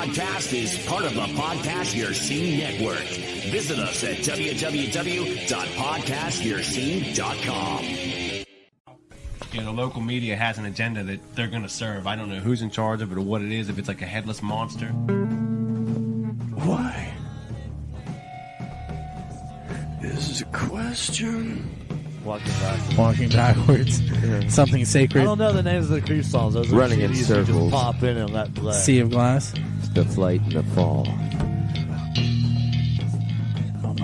podcast is part of the Podcast Your Scene Network. Visit us at www.podcastyourscene.com. The local media has an agenda that they're going to serve. I don't know who's in charge of it or what it is, if it's like a headless monster. Why? This is a question. Walking backwards. Yeah. Something sacred. I don't know the names of the Crew songs. Those are Running in CDs you circles. Just pop in and let play. Sea of Glass. The flight and the fall.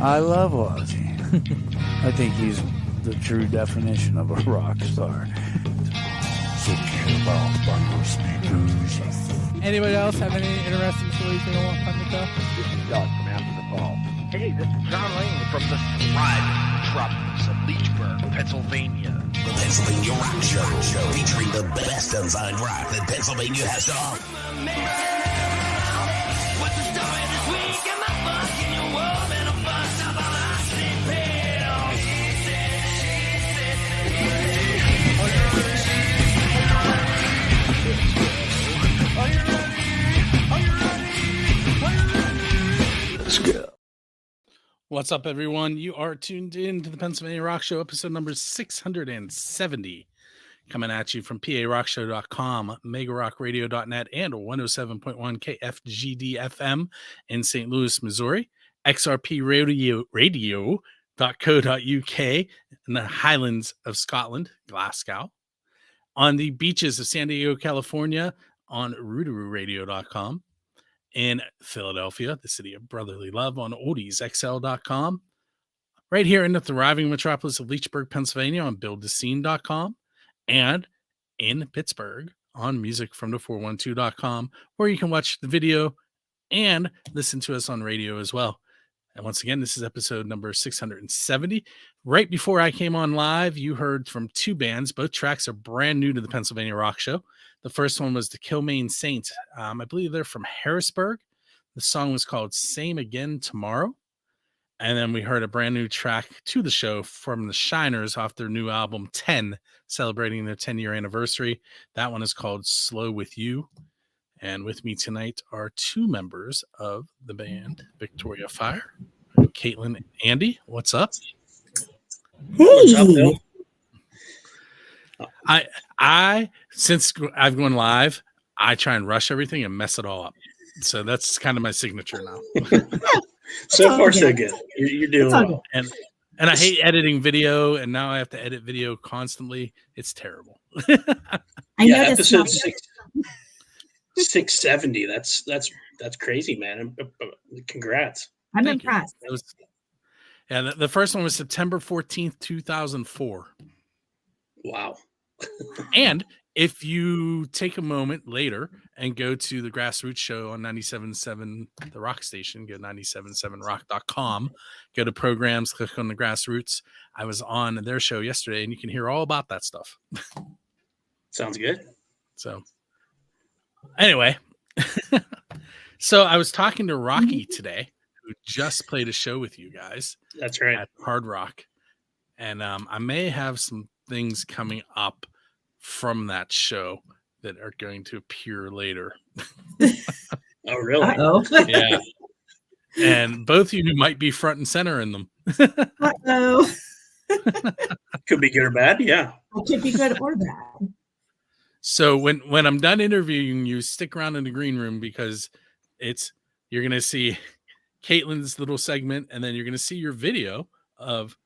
I love Ozzy. I think he's the true definition of a rock star. So came out by your speakers. Anybody else have any interesting stories they don't want on the show? This is Doug from After the Ball. Hey, this is John Lane from the thriving metropolis of Leechburg, Pennsylvania. The Pennsylvania Rock Show, featuring the best unsigned rock that Pennsylvania has to offer. Let's go. What's up, everyone? You are tuned in to the Pennsylvania Rock Show, episode number 670, coming at you from PARockShow.com, MegaRockRadio.net, and 107.1 KFGD FM in St. Louis, Missouri, XRPRadio.co.uk in the Highlands of Scotland, Glasgow, on the beaches of San Diego, California, on RootarooRadio.com, in Philadelphia, the city of brotherly love, on oldiesxl.com, right here in the thriving metropolis of Leechburg, Pennsylvania, on buildthescene.com, and in Pittsburgh on musicfromthe412.com, where you can watch the video and listen to us on radio as well. And once again, this is episode number 670. Right before I came on live, you heard from two bands. Both tracks are brand new to the Pennsylvania Rock Show. The first one was the Kilmaine Saints. I believe they're from Harrisburg. The song was called Same Again Tomorrow. And then we heard a brand new track to the show from the Shiners off their new album 10, celebrating their 10-year anniversary. That one is called Slow With You. And with me tonight are two members of the band Victoria Fire, Caitlin and Andy. What's up? What's up, Bill? I since I've gone live, I try and rush everything and mess it all up. So that's kind of my signature now. So far, so good. You're doing well. And I hate editing video, and now I have to edit video constantly. It's terrible. Yeah, episode 670. That's crazy, man. Congrats. I'm impressed. The first one was September 14th, 2004. Wow. And if you take a moment later and go to the Grassroots show on 97.7, the rock station, go to 977rock.com, go to programs, click on the Grassroots. I was on their show yesterday, and you can hear all about that stuff. Sounds good. So anyway, so I was talking to Rocky today, who just played a show with you guys. That's right. At Hard Rock. And I may have some things coming up from that show that are going to appear later. Oh, really? Uh-oh. Yeah. And both of you might be front and center in them. Uh-oh. Could be good or bad. Yeah. It could be good or bad. So when I'm done interviewing you, stick around in the green room, because you're going to see Caitlin's little segment, and then you're going to see your video of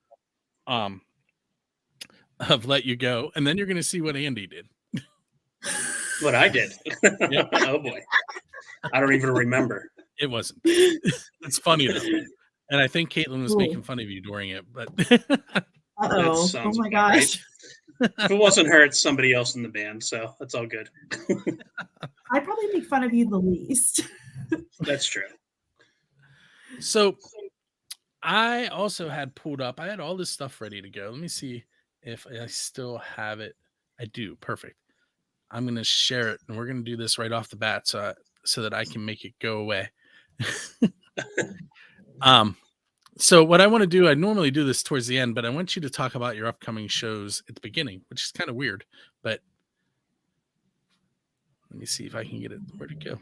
Let You Go, and then you're going to see what Andy did. What I did. Yep. Oh boy. I don't even remember. It wasn't. It's funny though. And I think Caitlin was making fun of you during it, but Uh-oh. Oh my gosh. If it wasn't her, it's somebody else in the band, so that's all good. I'd probably make fun of you the least. That's true. So I also had pulled up, I had all this stuff ready to go. Let me see if I still have it. I do. Perfect. I'm going to share it, and we're going to do this right off the bat so that I can make it go away. So what I want to do, I normally do this towards the end, but I want you to talk about your upcoming shows at the beginning, which is kind of weird, but let me see if I can get it where to go.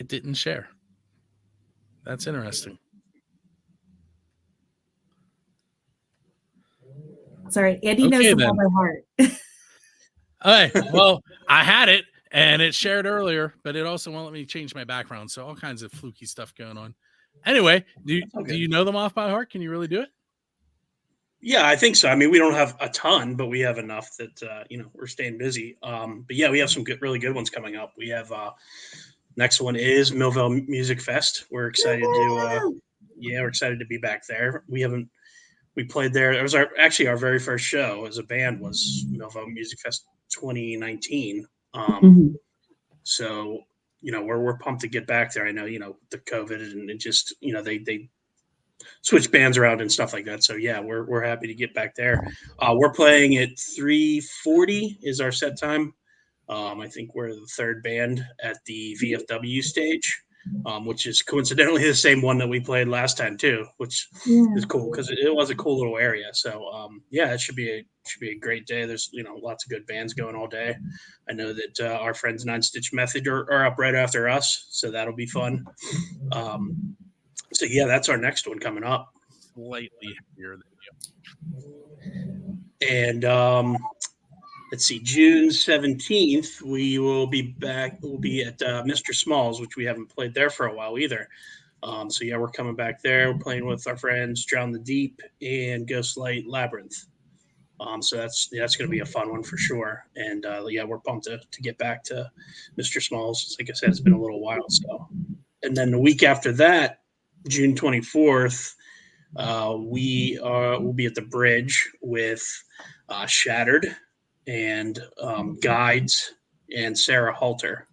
It didn't share. That's interesting. Sorry, Andy knows them all by heart. All right. Well, I had it and it shared earlier, but it also won't let me change my background. So all kinds of fluky stuff going on. Anyway, do you know them off by heart? Can you really do it? Yeah, I think so. I mean, we don't have a ton, but we have enough that we're staying busy. But yeah, we have some really good ones coming up. We have next one is Millville Music Fest. We're excited we're excited to be back there. We played there. It was our very first show as a band was Millville Music Fest 2019. So we're pumped to get back there. I know the COVID and it just they switch bands around and stuff like that. So yeah, we're happy to get back there. We're playing at 3:40 is our set time. I think we're the third band at the VFW stage, which is coincidentally the same one that we played last time too, which is cool because it was a cool little area. So it should be a great day. There's lots of good bands going all day. I know that our friends Nine Stitch Method are up right after us, so that'll be fun. So yeah, that's our next one coming up. Slightly happier than you. And let's see, June 17th, we will be back. We'll be at Mr. Smalls, which we haven't played there for a while either. So yeah, we're coming back there. We're playing with our friends Drown the Deep and Ghostlight Labyrinth. So that's going to be a fun one for sure. And we're pumped to get back to Mr. Smalls. Like I said, it's been a little while. So, and then the week after that, June 24th, we'll be at the Bridge with Shattered and Guides and Sarah Halter.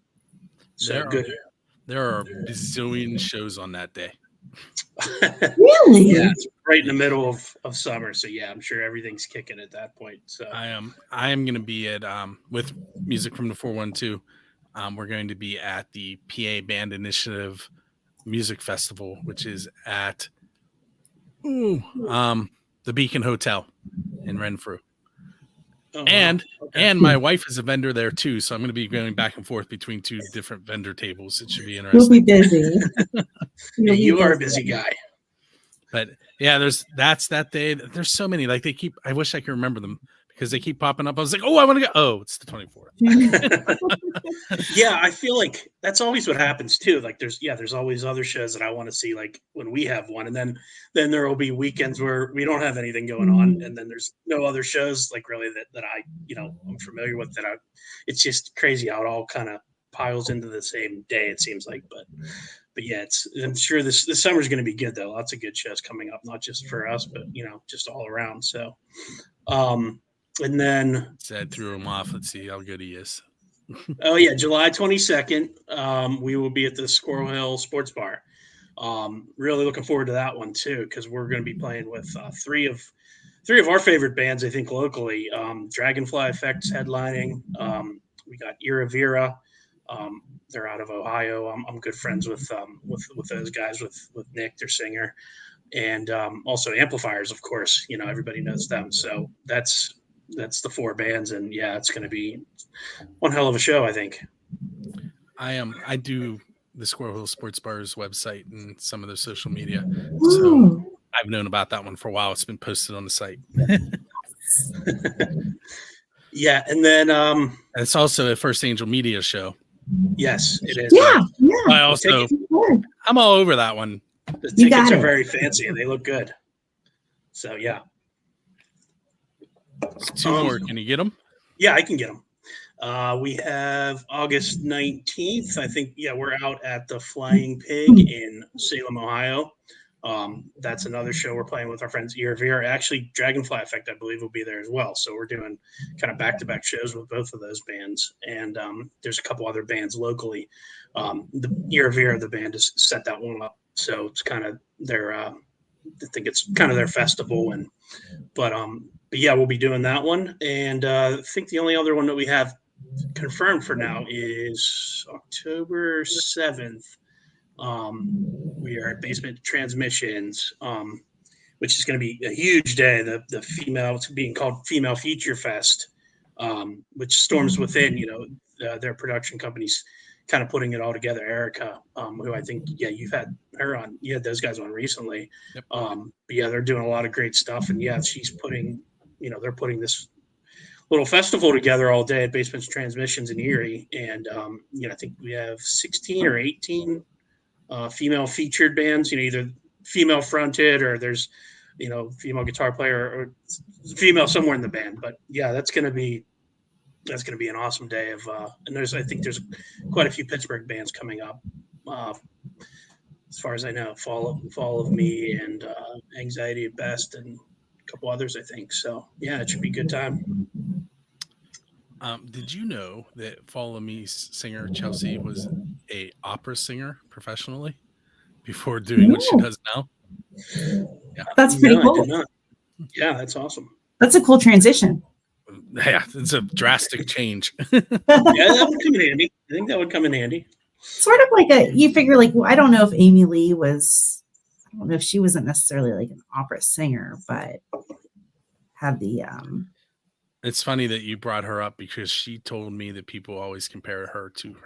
So there are a bazillion shows on that day. Really? Yeah, it's right in the middle of summer. So yeah, I'm sure everything's kicking at that point. So I am going to be at with music from the 412. We're going to be at the PA Band Initiative Music Festival, which is at the Beacon Hotel in Renfrew. And my wife is a vendor there too, so I'm going to be going back and forth between two different vendor tables. It should be interesting. You'll be busy. You are a busy guy. But yeah, that's that day. There's so many. Like I wish I could remember them because they keep popping up. I was like, oh, I want to go. Oh, it's the 24th. Yeah, I feel like that's always what happens too. Like there's always other shows that I want to see, like when we have one, and then there will be weekends where we don't have anything going on, and then there's no other shows like really that I I'm familiar with it's just crazy how it all kind of piles into the same day, it seems like. But yeah, I'm sure this summer's going to be good though. Lots of good shows coming up, not just for us, but just all around. So and then Zed threw him off. Let's see how good he is. Oh yeah, July 22nd. We will be at the Squirrel Hill Sports Bar. Really looking forward to that one too, because we're going to be playing with three of our favorite bands, I think, locally. Dragonfly Effects headlining. We got Ira Vera. They're out of Ohio. I'm good friends with those guys, with Nick, their singer, and also Amplifiers, of course. Everybody knows them. So that's the four bands, and yeah, it's going to be one hell of a show, I think. I do the Squirrel Hill Sports Bar's website and some of their social media. So I've known about that one for a while. It's been posted on the site. Yeah, and then it's also a First Angel Media show. Yes, it is. Yeah. I also I'm all over that one. The tickets are very fancy and they look good. So yeah. Two more. Can you get them? Yeah, I can get them. We have August 19th. I think, we're out at the Flying Pig in Salem, Ohio. That's another show we're playing with our friends Ira Vera. Actually, Dragonfly Effect, I believe, will be there as well. So we're doing kind of back-to-back shows with both of those bands. And there's a couple other bands locally. The Ira Vera, the band, has set that one up. So it's kind of their, I think it's kind of their festival. But yeah, we'll be doing that one. And I think the only other one that we have confirmed for now is October 7th. We are at Basement Transmissions, which is going to be a huge day. The female, it's being called Female Feature Fest, which Storms Within, their production companies kind of putting it all together. Erica, who I think, you've had her on, you had those guys on recently. Yep. But yeah, they're doing a lot of great stuff, and yeah, she's putting, they're putting this little festival together all day at Basements Transmissions in Erie, and I think we have 16 or 18 female featured bands. Either female fronted or there's female guitar player or female somewhere in the band. But yeah, that's going to be an awesome day of and I think there's quite a few Pittsburgh bands coming up. As far as I know, Fall of Me and Anxiety at Best and a couple others, I think. So yeah, it should be a good time. Did you know that Fall of Me's singer Chelsea was a opera singer professionally before doing what she does now? Yeah. That's pretty No, I cool. did not. Yeah, that's awesome. That's a cool transition. Yeah, it's a drastic change. Yeah, that would come in handy. I think that would come in handy. Sort of like you figure like, I don't know if Amy Lee was, I don't know if she wasn't necessarily like an opera singer, but had the It's funny that you brought her up because she told me that people always compare her, to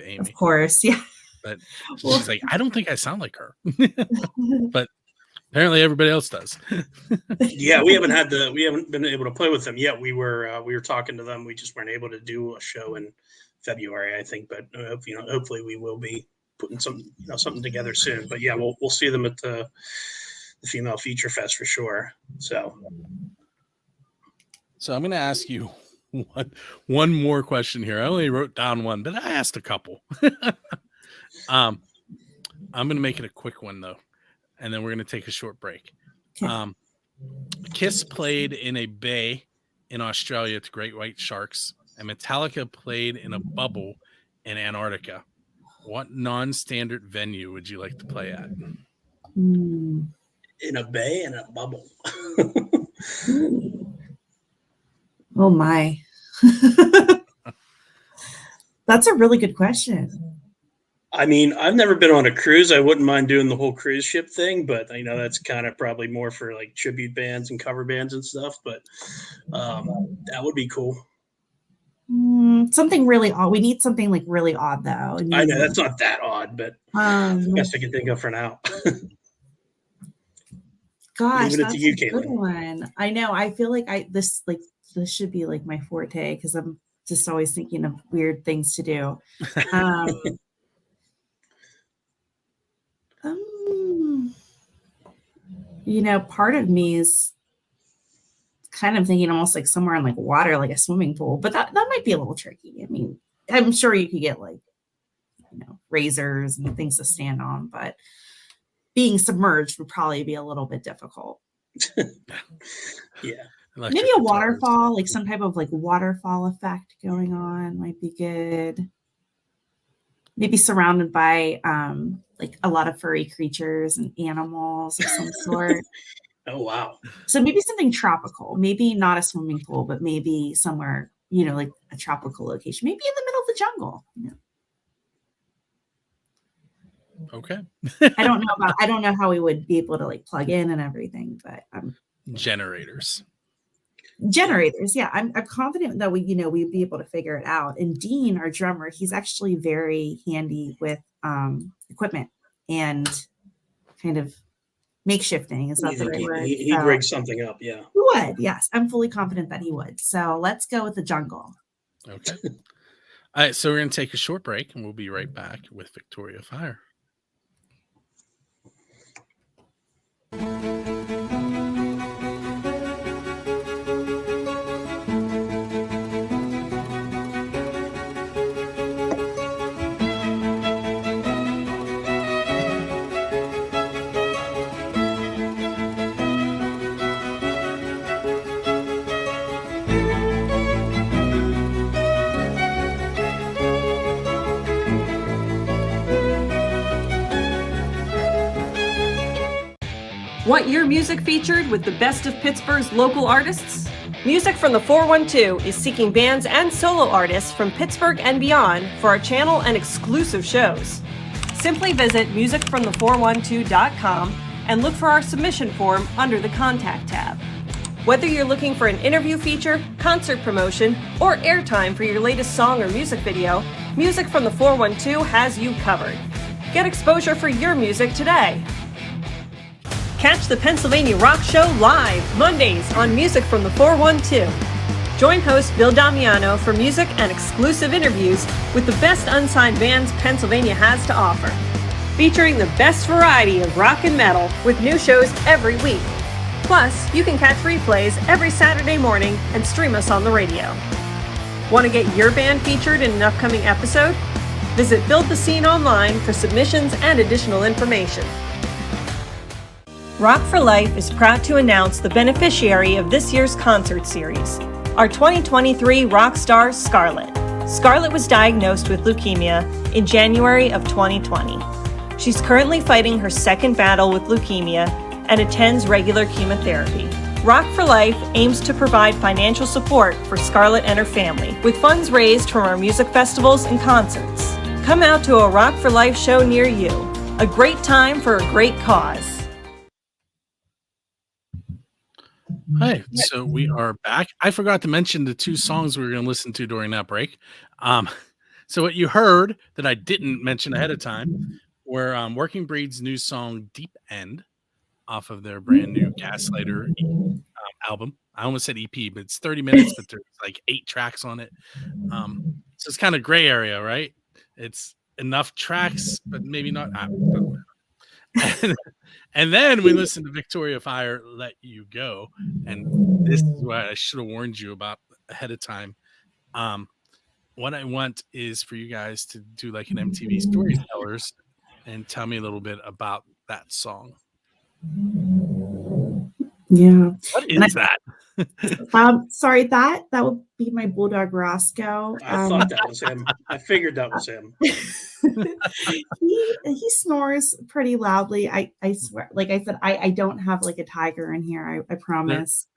Amy. of course, yeah. But she's like, I don't think I sound like her. But apparently everybody else does. Yeah, we haven't been able to play with them yet. We were talking to them. We just weren't able to do a show in February, I think. But hopefully we will be putting something together soon. But yeah, we'll see them at the Female Feature Fest for sure. So I'm going to ask you one more question here. I only wrote down one, but I asked a couple. I'm going to make it a quick one though, and then we're going to take a short break. Kiss played in a bay in Australia to Great White Sharks, and Metallica played in a bubble in Antarctica. What non-standard venue would you like to play at? in a bay and a bubble. Oh my. That's a really good question. I mean, I've never been on a cruise. I wouldn't mind doing the whole cruise ship thing, but that's kind of probably more for like tribute bands and cover bands and stuff. But that would be cool. Something really odd. We need something like really odd though. I know that's not that odd, but best I can think of for now. Gosh, Leaving it that's to you, a good Caitlin. one. I know. I feel like this should be like my forte because I'm just always thinking of weird things to do. Part of me is kind of thinking almost like somewhere in like water, like a swimming pool, but that might be a little tricky. I mean, I'm sure you could get like, razors and things to stand on, but being submerged would probably be a little bit difficult. Yeah. Maybe a waterfall, like some type of like waterfall effect going on might be good. Maybe surrounded by like a lot of furry creatures and animals of some sort. Oh, wow. So maybe something tropical, maybe not a swimming pool, but maybe somewhere, like a tropical location, maybe in the middle of the jungle. Okay. I don't know how we would be able to like plug in and everything, but Generators. Yeah, I'm confident that we'd be able to figure it out. And Dean, our drummer, he's actually very handy with equipment and kind of makeshifting. Is that the right word? He'd rig something up, yeah. He would, yes. I'm fully confident that he would. So let's go with the jungle. Okay. All right, so we're going to take a short break, and we'll be right back with Victoria Fire. Want your music featured with the best of Pittsburgh's local artists? Music from the 412 is seeking bands and solo artists from Pittsburgh and beyond for our channel and exclusive shows. Simply visit musicfromthe412.com and look for our submission form under the Contact tab. Whether you're looking for an interview feature, concert promotion, or airtime for your latest song or music video, Music from the 412 has you covered. Get exposure for your music today. Catch the Pennsylvania Rock Show live Mondays on Music from the 412. Join host Bill Damiano for music and exclusive interviews with the best unsigned bands Pennsylvania has to offer. Featuring the best variety of rock and metal with new shows every week. Plus, you can catch replays every Saturday morning and stream us on the radio. Want to get your band featured in an upcoming episode? Visit Build the Scene online for submissions and additional information. Rock for Life is proud to announce the beneficiary of this year's concert series, our 2023 rock star Scarlett. Scarlett was diagnosed with leukemia in January of 2020. She's currently fighting her second battle with leukemia and attends regular chemotherapy. Rock for Life aims to provide financial support for Scarlett and her family, with funds raised from our music festivals and concerts. Come out to a Rock for Life show near you. A great time for a great cause. Hi, so we are back. I forgot to mention the two songs we were going to listen to during that break. So what you heard that I didn't mention ahead of time were Working Breed's new song "Deep End" off of their brand new Gaslighter album. I almost said EP, but it's 30 minutes, but there's like 8 tracks on it. So it's kind of gray area, right? It's enough tracks, but maybe not. And then we listened to Victoria Fire, Let You Go. And this is what I should have warned you about ahead of time. What I want is for you guys to do like an MTV Storytellers and tell me a little bit about that song. Yeah. What is that? Sorry, that would be my bulldog Roscoe. I thought that was him. I figured that was him. he snores pretty loudly. I swear, like I said, I don't have like a tiger in here. I promise.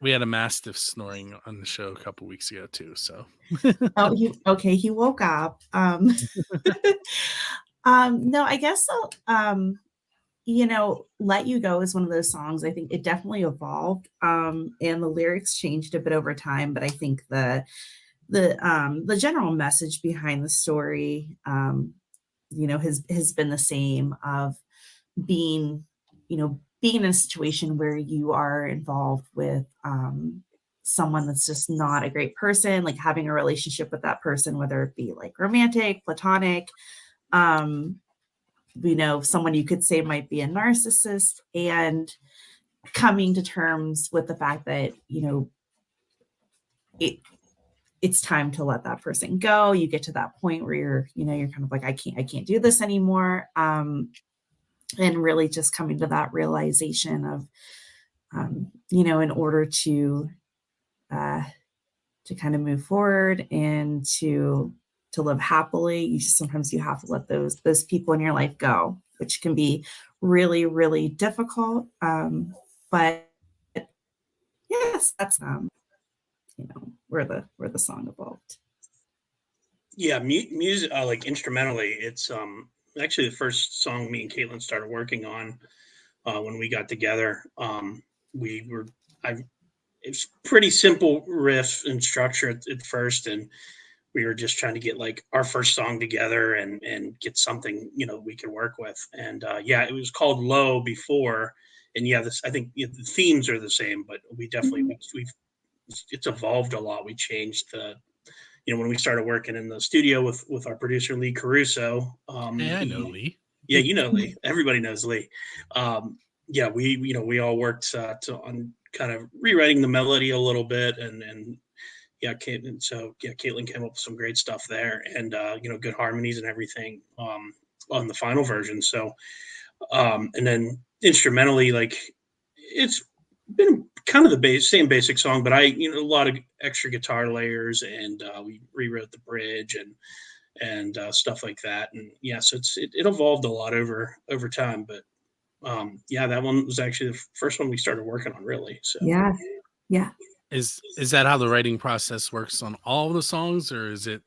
We had a mastiff snoring on the show a couple weeks ago too. So he woke up. No, I guess Let You Go is one of those songs. I think it definitely evolved, and the lyrics changed a bit over time, but I think the general message behind the story has been the same, of being in a situation where you are involved with someone that's just not a great person, like having a relationship with that person, whether it be like romantic, platonic, someone you could say might be a narcissist, and coming to terms with the fact that, it's time to let that person go. You get to that point where you're kind of like, I can't do this anymore. And really just coming to that realization of, in order to kind of move forward and to live happily, sometimes you have to let those people in your life go, which can be really, really difficult. But yes, that's where the song evolved. Yeah, music, like instrumentally, it's actually the first song me and Caitlin started working on when we got together. It's pretty simple riff and structure at first, and we were just trying to get like our first song together and get something we could work with. And it was called Low before, and I think the themes are the same, but we definitely it's evolved a lot. We changed the when we started working in the studio with our producer Lee Caruso. I know Lee. Yeah, Lee. Everybody knows Lee. We all worked on kind of rewriting the melody a little bit, and Caitlin came up with some great stuff there, and good harmonies and everything on the final version. So and then instrumentally, like, it's been kind of the same basic song, but a lot of extra guitar layers, and we rewrote the bridge and stuff like that. And so it evolved a lot over time, but that one was actually the first one we started working on, really. So yeah. Is that how the writing process works on all the songs, or is it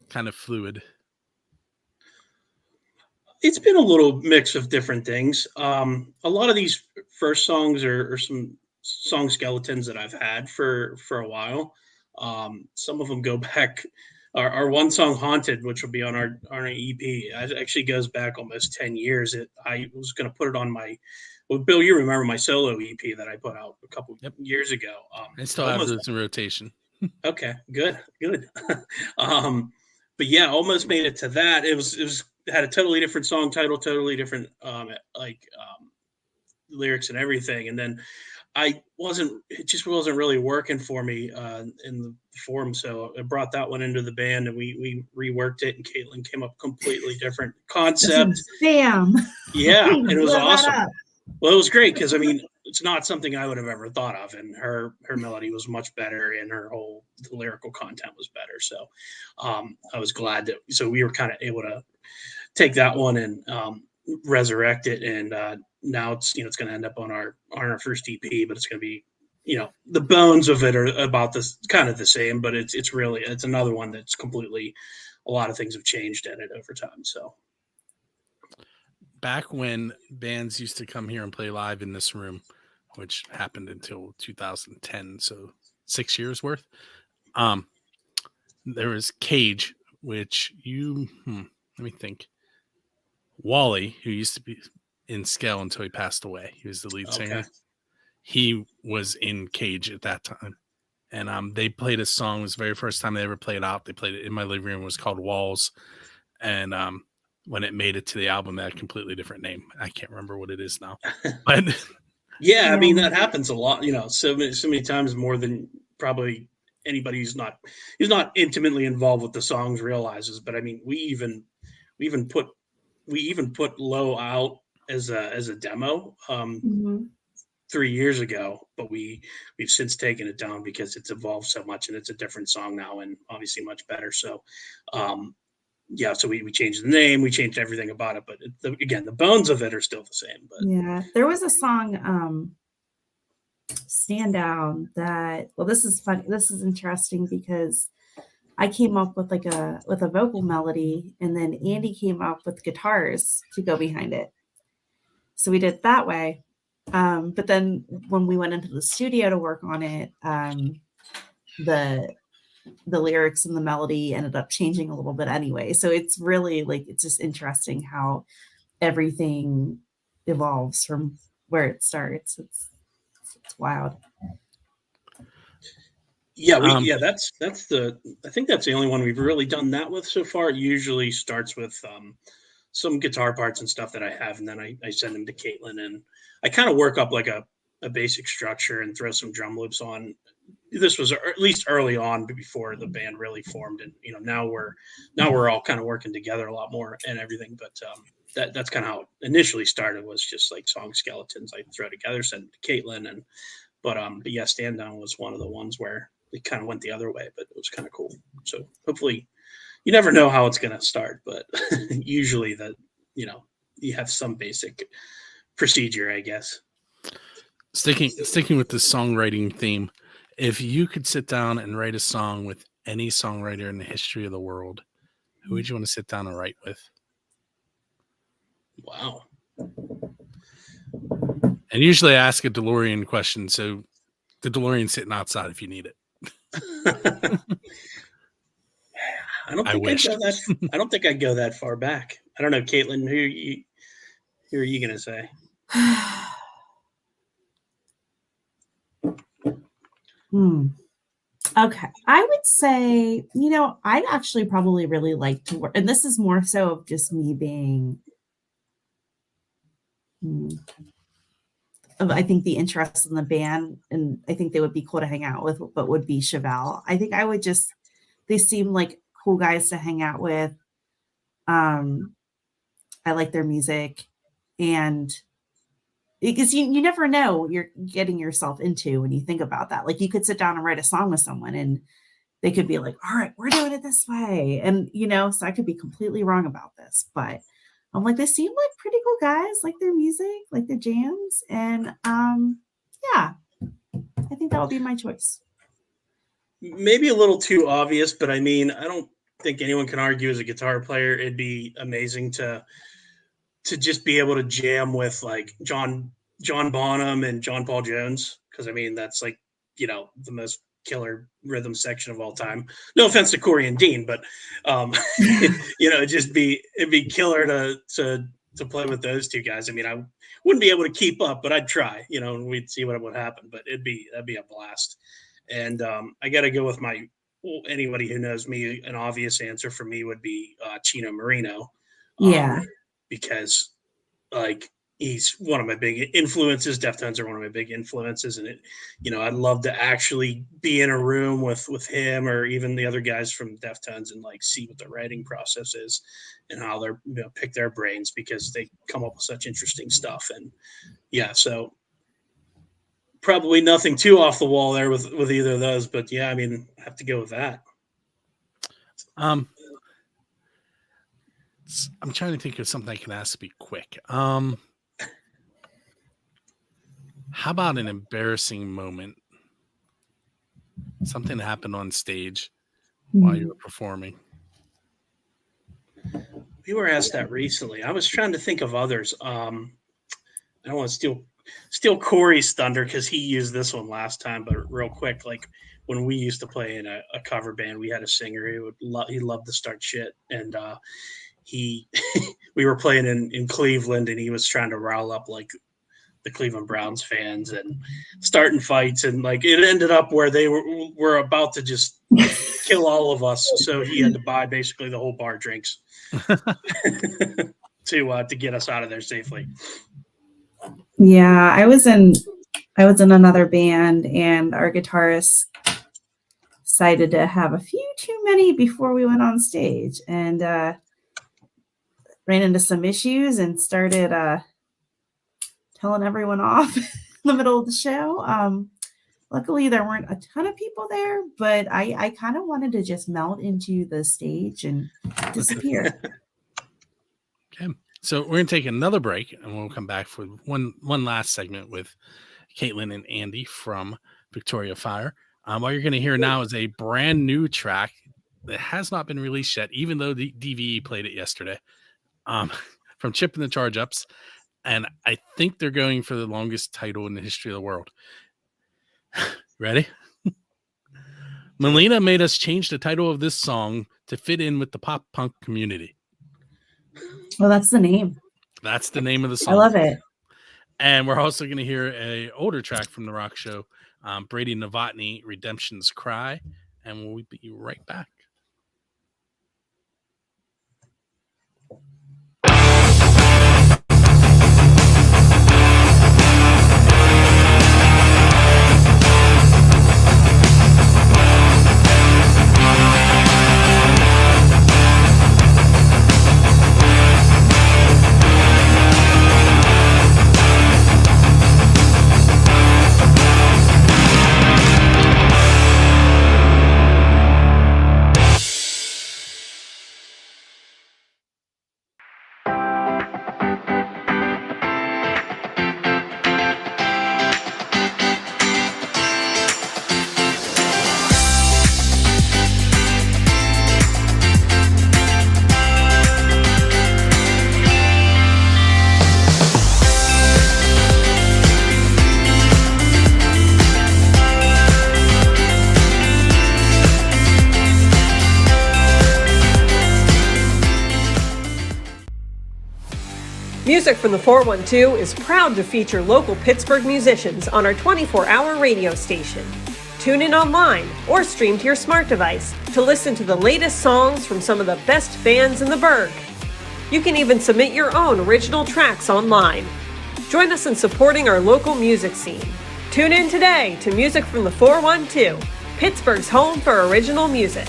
kind of fluid? It's been a little mix of different things. A lot of these first songs are some song skeletons that I've had for a while. Some of them go back our one song "Haunted," which will be on our EP, it actually goes back almost 10 years. I was going to put it on my. Well, Bill, you remember my solo EP that I put out a couple years ago. I still have those in rotation. Okay, good. But yeah, almost made it to that. It had a totally different song title, totally different lyrics and everything. And then it just wasn't really working for me in the form. So I brought that one into the band and we reworked it, and Caitlin came up with a completely different concept. Damn. Yeah, and it was awesome. Well, it was great because I mean, it's not something I would have ever thought of, and her melody was much better, and the lyrical content was better. So I was glad so we were kind of able to take that one and resurrect it, and now it's going to end up on our first EP, but it's going to be the bones of it are about this kind of the same, but it's another one that's completely, a lot of things have changed in it over time. So. Back when bands used to come here and play live in this room, which happened until 2010, so 6 years worth, there was Cage, which let me think. Wally, who used to be in Scale until he passed away, he was the lead singer. He was in Cage at that time, and they played a song. It was the very first time they ever played out. They played it in my living room. It was called Walls, and when it made it to the album, that had a completely different name. I can't remember what it is now. But yeah, I mean, that happens a lot, so many times, more than probably anybody who's not intimately involved with the songs realizes. But I mean, we even put Low out as a demo 3 years ago, but we've since taken it down because it's evolved so much, and it's a different song now, and obviously much better. So yeah, so we changed the name, we changed everything about it, but again, the bones of it are still the same. But yeah, there was a song, Stand Down, that, well, this is fun. This is interesting because I came up with with a vocal melody, and then Andy came up with guitars to go behind it. So we did it that way. But then when we went into the studio to work on it, the lyrics and the melody ended up changing a little bit anyway. So it's really it's just interesting how everything evolves from where it starts. It's wild. Yeah, that's I think that's the only one we've really done that with so far. It usually starts with some guitar parts and stuff that I have, and then I send them to Caitlin, and I kind of work up like a basic structure and throw some drum loops on. This was at least early on before the band really formed, and now we're all kind of working together a lot more and everything. But that's kind of how it initially started, was just like song skeletons I throw together, send to Caitlin, but yeah, Stand Down was one of the ones where it kind of went the other way, but it was kind of cool. So hopefully, you never know how it's going to start, but usually you have some basic procedure, I guess. Sticking with the songwriting theme, if you could sit down and write a song with any songwriter in the history of the world, who would you want to sit down and write with? Wow. And usually I ask a DeLorean question, so the DeLorean's sitting outside if you need it. I don't think I'd go that far back. I don't know, Caitlin, who are you going to say? Okay. I would say, I'd actually probably really like to work, and this is more so of just me being, I think the interest in the band, and I think they would be cool to hang out with, but would be Chevelle. I think they seem like cool guys to hang out with. I like their music, and because you never know what you're getting yourself into when you think about that. Like, you could sit down and write a song with someone, and they could be like, all right, we're doing it this way. And, so I could be completely wrong about this, but I'm like, they seem like pretty cool guys, like their music, like their jams. And yeah, I think that would be my choice. Maybe a little too obvious, but I mean, I don't think anyone can argue as a guitar player. It'd be amazing to just be able to jam with like John Bonham and John Paul Jones. Cause I mean, that's like, the most killer rhythm section of all time. No offense to Corey and Dean, but it'd be killer to play with those two guys. I mean, I wouldn't be able to keep up, but I'd try, and we'd see what would happen. But that'd be a blast. And I got to go with anybody who knows me. An obvious answer for me would be Chino Marino. Yeah, because he's one of my big influences. Deftones are one of my big influences, and I'd love to actually be in a room with him or even the other guys from Deftones and see what the writing process is and how they're pick their brains, because they come up with such interesting stuff. And so probably nothing too off the wall there with either of those, but I mean, I have to go with that. I'm trying to think of something I can ask to be quick. How about an embarrassing moment? Something that happened on stage while you were performing. We were asked that recently. I was trying to think of others. I don't want to steal Corey's thunder because he used this one last time, but real quick, when we used to play in a cover band, we had a singer he loved to start shit, and we were playing in Cleveland, and he was trying to rile up the Cleveland Browns fans and starting fights, and it ended up where they were about to just kill all of us. So he had to buy basically the whole bar drinks to get us out of there safely. Yeah, I was in another band, and our guitarist decided to have a few too many before we went on stage, and ran into some issues and started telling everyone off in the middle of the show. Luckily, there weren't a ton of people there, but I kind of wanted to just melt into the stage and disappear. Okay, so we're going to take another break, and we'll come back for one last segment with Caitlin and Andy from Victoria Fire. What you're going to hear now is a brand new track that has not been released yet, even though the DVE played it yesterday, from Chip and the Charge Ups. And I think they're going for the longest title in the history of the world. Ready? Melina made us change the title of this song to fit in with the pop punk community. Well, that's the name. That's the name of the song. I love it. And we're also going to hear a older track from the rock show, Brady Novotny, Redemption's Cry. And we'll be right back. Music from the 412 is proud to feature local Pittsburgh musicians on our 24-hour radio station. Tune in online or stream to your smart device to listen to the latest songs from some of the best bands in the burg. You can even submit your own original tracks online. Join us in supporting our local music scene. Tune in today to Music from the 412, Pittsburgh's home for original music.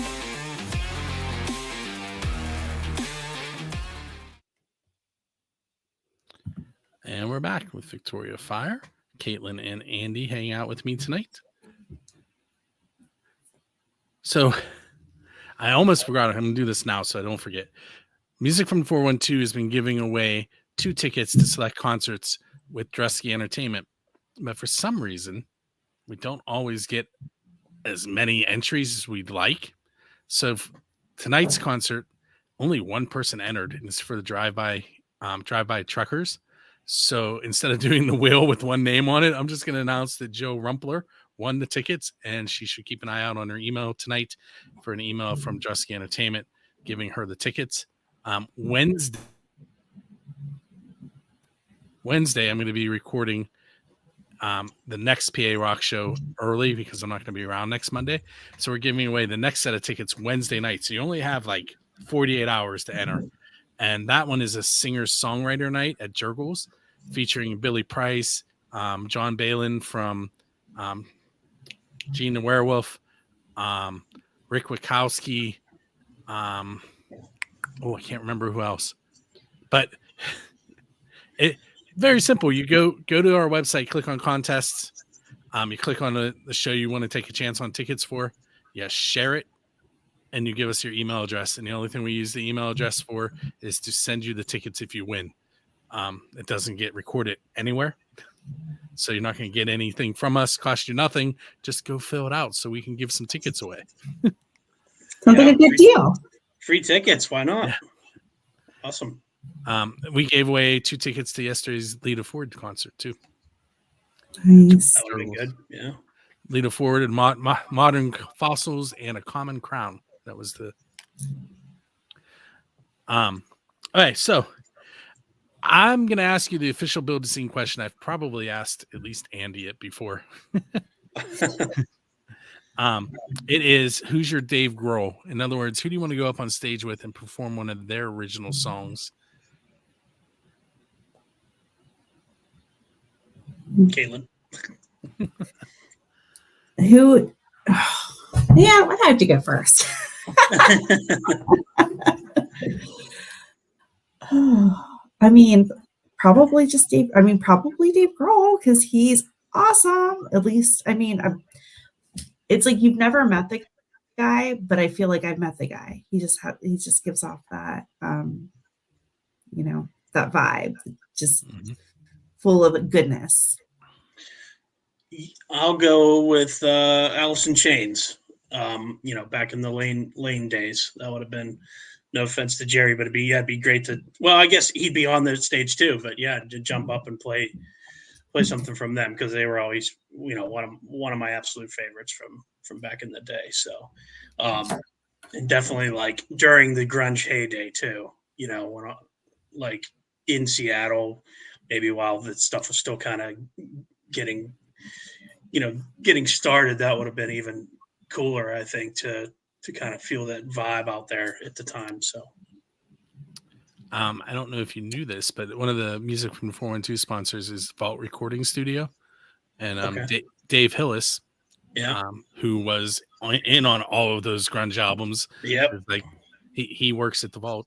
And we're back with Victoria Fire. Caitlin and Andy hanging out with me tonight. So I almost forgot. I'm going to do this now so I don't forget. Music from 412 has been giving away 2 tickets to select concerts with Dresky Entertainment. But for some reason, we don't always get as many entries as we'd like. So tonight's concert, only one person entered, and it's for the drive-by truckers. So instead of doing the wheel with one name on it, I'm just going to announce that Joe Rumpler won the tickets, and she should keep an eye out on her email tonight for an email from Drusky Entertainment giving her the tickets. Wednesday, I'm going to be recording the next PA Rock show early because I'm not going to be around next Monday. So we're giving away the next set of tickets Wednesday night. So you only have like 48 hours to enter. And that one is a singer-songwriter night at Jurgles featuring Billy Price, John Balin from Gene the Werewolf, Rick Wachowski. I can't remember who else. But it very simple. You go to our website, click on contests. You click on the show you want to take a chance on tickets for. You share it, and you give us your email address. And the only thing we use the email address for is to send you the tickets if you win. It doesn't get recorded anywhere. So you're not going to get anything from us. Cost you nothing. Just go fill it out so we can give some tickets away. Sounds like a good deal. Free tickets. Why not? Yeah. Awesome. We gave away 2 tickets to yesterday's Lita Ford concert too. Nice. That would be good. Yeah. Lita Ford and Modern Fossils and A Common Crown. That was the. Okay, so I'm going to ask you the official Build a Scene question. I've probably asked at least Andy it before. It is, who's your Dave Grohl? In other words, who do you want to go up on stage with and perform one of their original songs? Caitlin. Who? Yeah, I'd have to go first. I mean, probably Dave Grohl because he's awesome. At least, I mean, it's like you've never met the guy, but I feel like I've met the guy. He just gives off that, that vibe, just full of goodness. I'll go with Alice in Chains. Back in the Lane days, that would have been, no offense to Jerry, but it'd be great to. Well, I guess he'd be on the stage too, but yeah, to jump up and play something from them because they were always, one of my absolute favorites from back in the day. So, and definitely like during the grunge heyday too. When like in Seattle, maybe while the stuff was still kind of getting started, that would have been even cooler, I think, to kind of feel that vibe out there at the time. So I don't know if you knew this, but one of the music from 412 sponsors is Vault Recording Studio, and Dave Hillis, who was in on all of those grunge albums. Yep. Like he works at the Vault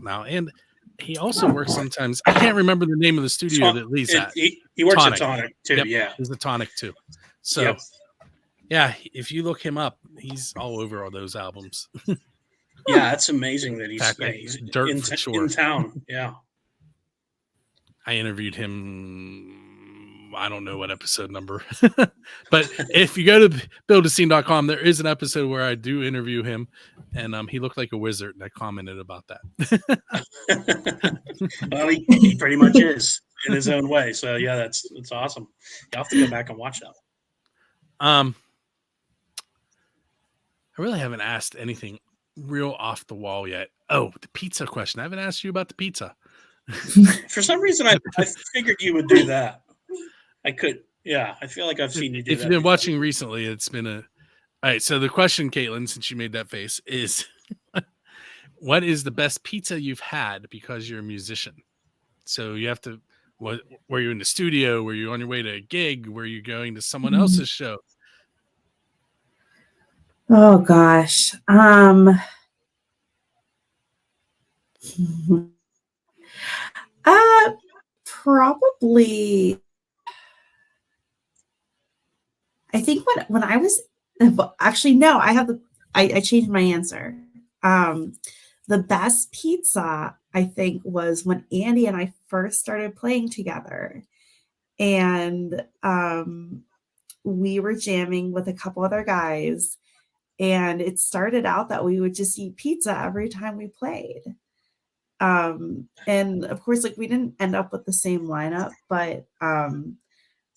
now, and he also works sometimes. I can't remember the name of the studio that Lee's at. He works at Tonic too. Yep, yeah, he's a Tonic too. So, yeah, if you look him up, he's all over all those albums. Yeah, that's amazing that he's Dirt in, for sure. in town. Yeah, I interviewed him. I don't know what episode number, but if you go to buildascene.com, there is an episode where I do interview him, and he looked like a wizard, and I commented about that. Well, he pretty much is in his own way. So yeah, that's awesome. You'll have to go back and watch that. I really haven't asked anything real off the wall yet. Oh, the pizza question. I haven't asked you about the pizza. For some reason, I figured you would do that. I could. Yeah, I feel like I've seen you do that. If you've been watching recently, it's been all right. So the question, Caitlin, since you made that face, is what is the best pizza you've had because you're a musician? So you have to, were you in the studio? Were you on your way to a gig? Were you going to someone else's show? Oh gosh. Probably. I think when I was actually no, I changed my answer. The best pizza I think was when Andy and I first started playing together, and we were jamming with a couple other guys. And it started out that we would just eat pizza every time we played. And of course, like we didn't end up with the same lineup, but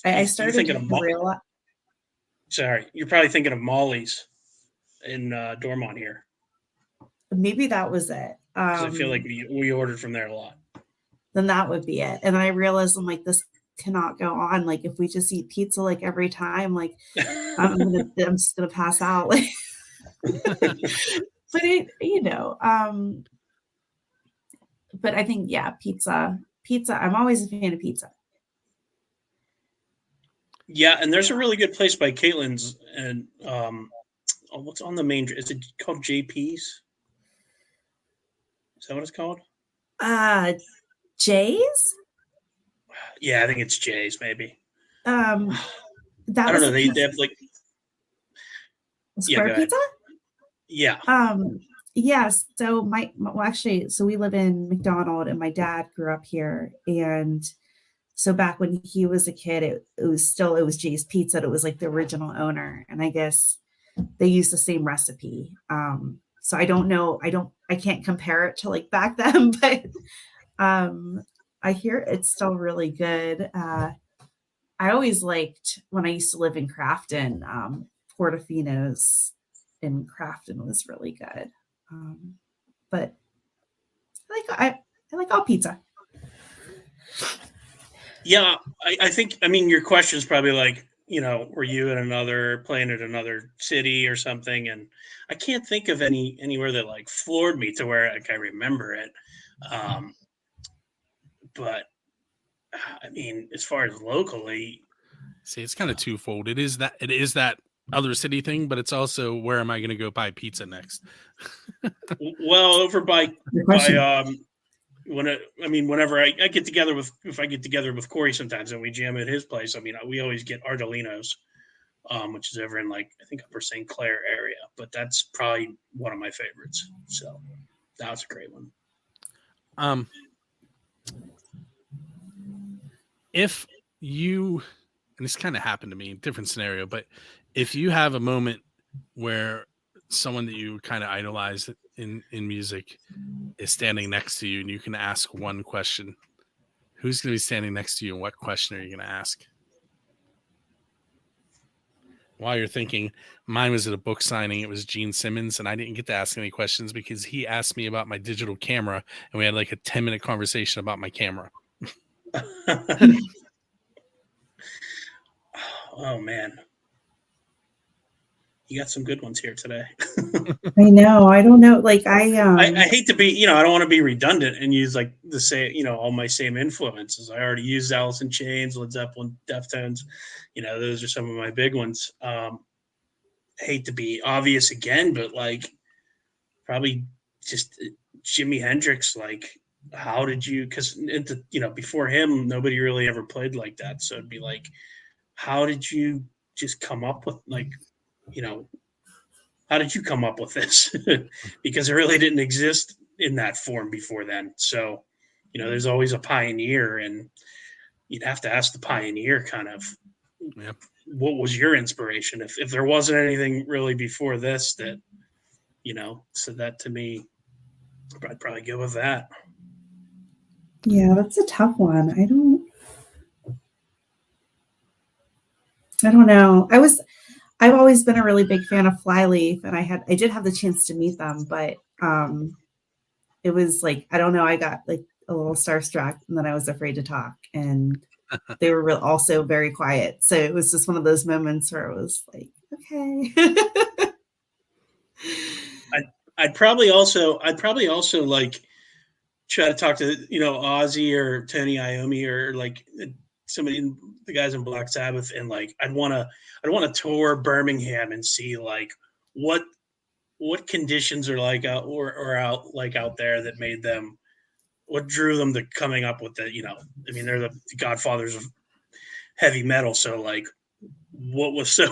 I started to realize. Sorry, you're probably thinking of Molly's in Dormont here. Maybe that was it. 'Cause I feel like we ordered from there a lot. Then that would be it. And then I realized I'm like, this cannot go on. Like if we just eat pizza like every time, like I'm just gonna pass out. Like, but but I think pizza. I'm always a fan of pizza. Yeah, and there's a really good place by Caitlin's, and what's on the main? Is it called JP's? Is that what it's called? Jay's? Yeah, I think it's Jay's. Maybe. That I don't know. They have like square pizza. Yeah. Yes. So so we live in McDonald, and my dad grew up here, and so back when he was a kid, it was Jay's Pizza. It was like the original owner, and I guess they used the same recipe. So I don't know. I can't compare it to like back then, but I hear it's still really good. I always liked when I used to live in Crafton. Portofino's in Crafton was really good. But I like all pizza. Yeah, I think, your question is probably like, were you playing at another city or something? And I can't think of anywhere that like floored me to where like I remember it. But as far as locally, see, it's kind of twofold. It is that other city thing, but it's also where am I going to go buy pizza next? Well, over whenever I get together with Corey sometimes and we jam at his place, we always get Ardolino's, which is over in like, I think Upper St. Clair area, but that's probably one of my favorites. So that was a great one. If you, and this kind of happened to me, different scenario, but if you have a moment where someone that you kind of idolize in music is standing next to you and you can ask one question, who's going to be standing next to you and what question are you going to ask? While you're thinking, mine was at a book signing. It was Gene Simmons, and I didn't get to ask any questions because he asked me about my digital camera, and we had like a 10-minute conversation about my camera. Oh man, you got some good ones here today. I know. I don't know. Like I hate to be, I don't want to be redundant and use like the same, all my same influences. I already used Alice in Chains, Led Zeppelin, Deftones. Those are some of my big ones. Hate to be obvious again, but like probably just Jimi Hendrix. Like, how did you? Because before him, nobody really ever played like that. So it'd be like, how did you just come up with like, how did you come up with this? Because it really didn't exist in that form before then. So, there's always a pioneer, and you'd have to ask the pioneer kind of, what was your inspiration? If there wasn't anything really before this that, said that to me, I'd probably go with that. Yeah, that's a tough one. I don't know. I've always been a really big fan of Flyleaf, and I did have the chance to meet them, but it was like, I don't know, I got like a little starstruck, and then I was afraid to talk, and they were also very quiet. So it was just one of those moments where it was like, okay. I'd probably also like try to talk to Ozzy or Tony Iommi or like somebody, the guys in Black Sabbath, and like I'd want to tour Birmingham and see like what conditions are like out there that made them, what drew them to coming up with the, they're the godfathers of heavy metal. So like, what was so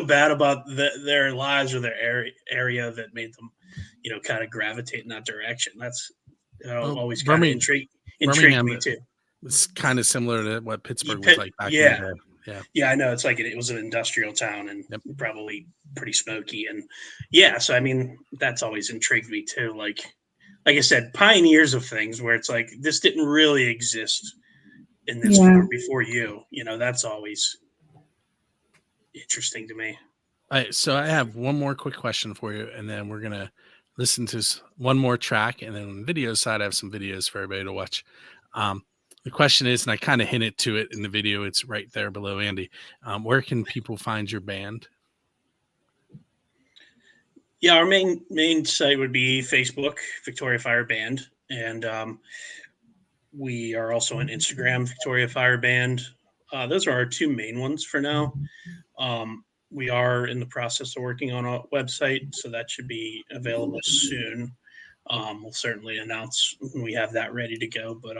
bad about their lives or their area that made them, kind of gravitate in that direction? That's always kind of intrigued me too. It's kind of similar to what Pittsburgh was like back in the day. Yeah, I know. It's like it was an industrial town and probably pretty smoky. And so that's always intrigued me too. Like I said, pioneers of things where it's like this didn't really exist in this form before you. That's always, interesting to me. All right, so I have one more quick question for you, and then we're gonna listen to one more track, and then on the video side, I have some videos for everybody to watch. The question is, and I kind of hinted to it in the video, it's right there below Andy. Where can people find your band? Yeah, our main site would be Facebook, Victoria Fire Band, and we are also on Instagram, Victoria Fire Band. Those are our two main ones for now. We are in the process of working on a website, so that should be available soon. We'll certainly announce when we have that ready to go. But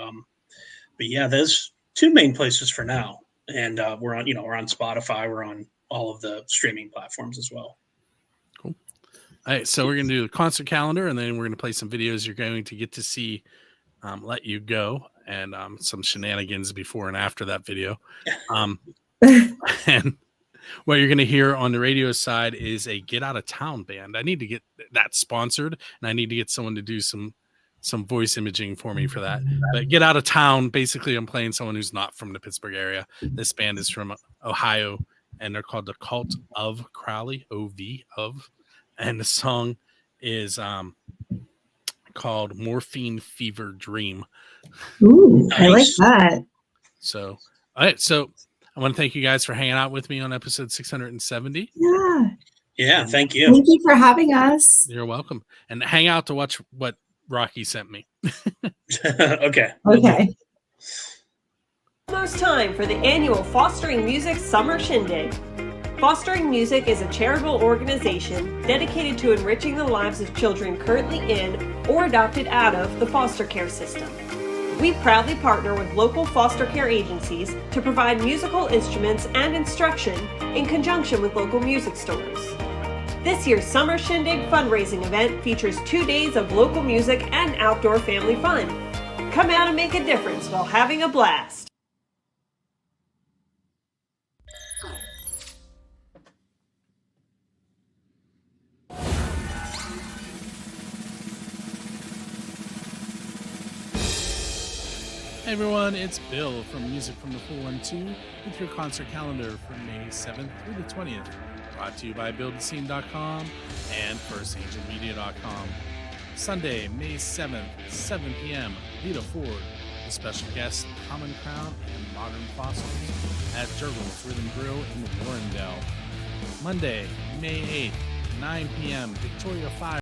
yeah, there's two main places for now, and we're on Spotify, we're on all of the streaming platforms as well. Cool. All right, so we're gonna do the concert calendar, and then we're gonna play some videos you're going to get to see. Let You Go, and some shenanigans before and after that video. And what you're going to hear on the radio side is a Get Out of Town band. I need to get that sponsored, and I need to get someone to do some voice imaging for me for that. But Get Out of Town, basically I'm playing someone who's not from the Pittsburgh area. This band is from Ohio, and they're called the Cult of Crowley, O-V, of. And the song is called Morphine Fever Dream. Ooh, nice. I like that. So, all right. So I want to thank you guys for hanging out with me on episode 670. Yeah. Thank you. Thank you for having us. You're welcome. And hang out to watch what Rocky sent me. Okay. Almost time for the annual Fostering Music Summer Shindig. Fostering Music is a charitable organization dedicated to enriching the lives of children currently in or adopted out of the foster care system. We proudly partner with local foster care agencies to provide musical instruments and instruction in conjunction with local music stores. This year's Summer Shindig fundraising event features 2 days of local music and outdoor family fun. Come out and make a difference while having a blast. Hey everyone, it's Bill from Music from the 412 with your concert calendar from May 7th through the 20th. Brought to you by BuildAScene.com and FirstAngelMedia.com. Sunday, May 7th, 7 p.m., Lita Ford, with special guests Common Crown and Modern Fossils at Jurgles Rhythm Grill in Warrendale. Monday, May 8th, 9 p.m., Victoria Fire.